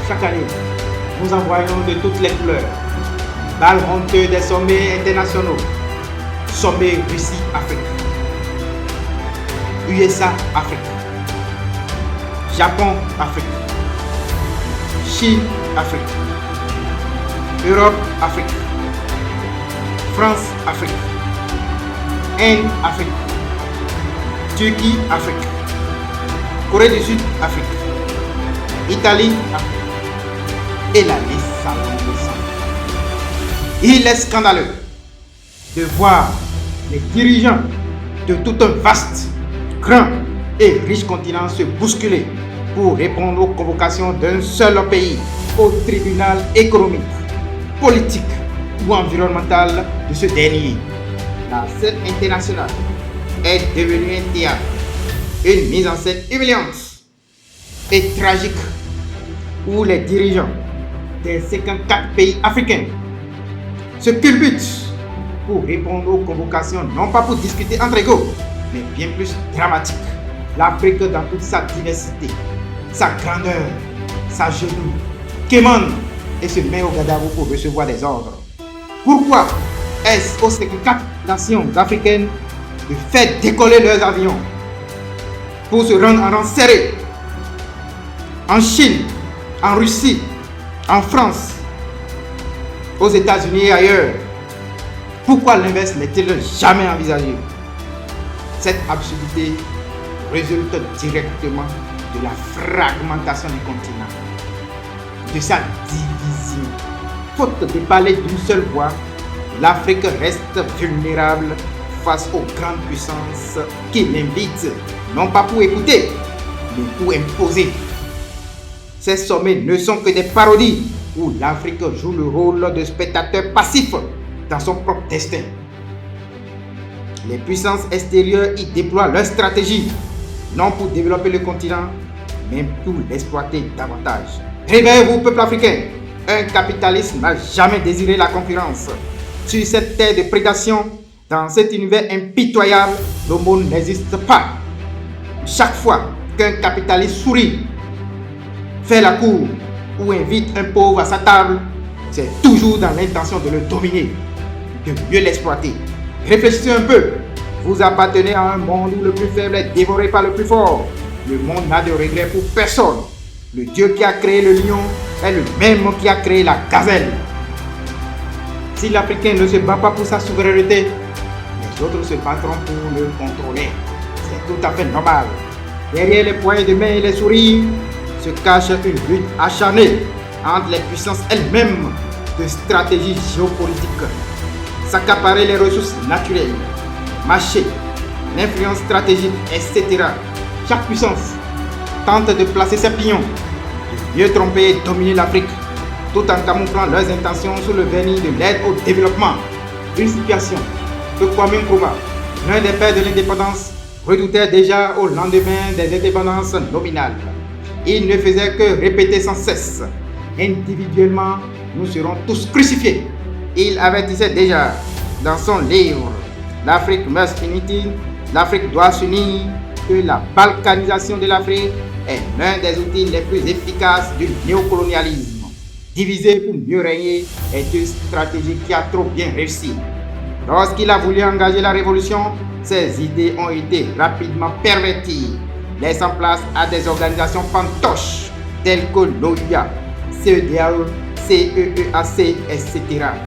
Chaque année, nous envoyons de toutes les couleurs, balles honteux des sommets internationaux, sommet Russie-Afrique, USA-Afrique, Japon-Afrique, Chine-Afrique, Europe-Afrique, France-Afrique, Inde-Afrique, Turquie-Afrique, Corée du Sud-Afrique, Italie-Afrique, et la liste s'allonge. Il est scandaleux de voir les dirigeants de tout un vaste, grand et riche continent se bousculer pour répondre aux convocations d'un seul pays au tribunal économique, politique ou environnemental de ce dernier. La scène internationale est devenue un théâtre, une mise en scène humiliante et tragique où les dirigeants des 54 pays africains se culbutent pour répondre aux convocations, non pas pour discuter entre égaux, mais bien plus dramatique. L'Afrique dans toute sa diversité, sa grandeur, sa genouille, quémande et se met au gadabo pour recevoir des ordres. Pourquoi est-ce aux 54 nations africaines de faire décoller leurs avions pour se rendre en rang serré en Chine, en Russie, en France, aux États-Unis et ailleurs? Pourquoi l'inverse n'est-il jamais envisagé? Cette absurdité résulte directement de la fragmentation du continent, de sa division. Faute de parler d'une seule voix, l'Afrique reste vulnérable face aux grandes puissances qui l'invitent, non pas pour écouter, mais pour imposer. Ces sommets ne sont que des parodies où l'Afrique joue le rôle de spectateur passif dans son propre destin. Les puissances extérieures y déploient leur stratégie, non pour développer le continent, mais pour l'exploiter davantage. Réveillez-vous, peuple africain! Un capitaliste n'a jamais désiré la concurrence. Sur cette terre de prédation, dans cet univers impitoyable, le monde n'existe pas. Chaque fois qu'un capitaliste sourit, fait la cour ou invite un pauvre à sa table, c'est toujours dans l'intention de le dominer, de mieux l'exploiter. Réfléchissez un peu. Vous appartenez à un monde où le plus faible est dévoré par le plus fort. Le monde n'a de regret pour personne. Le Dieu qui a créé le lion est le même qui a créé la gazelle. Si l'Africain ne se bat pas pour sa souveraineté, les autres se battront pour le contrôler. C'est tout à fait normal. Derrière les poignées de main et les sourires se cache une lutte acharnée entre les puissances elles-mêmes de stratégie géopolitique. S'accaparer les ressources naturelles, marchés, l'influence stratégique, etc. Chaque puissance tente de placer ses pions, de mieux tromper et dominer l'Afrique, tout en camouflant leurs intentions sous le vernis de l'aide au développement. Une situation que Kwame Nkrumah, l'un des pères de l'indépendance, redoutait déjà au lendemain des indépendances nominales. Il ne faisait que répéter sans cesse: individuellement, nous serons tous crucifiés. Il avertissait déjà dans son livre L'Afrique must unity, l'Afrique doit s'unir, que la balkanisation de l'Afrique est l'un des outils les plus efficaces du néocolonialisme. Diviser pour mieux régner est une stratégie qui a trop bien réussi. Lorsqu'il a voulu engager la révolution, ses idées ont été rapidement perverties, laissant place à des organisations fantoches telles que l'OUA, CEDEAO, CEEAC, etc.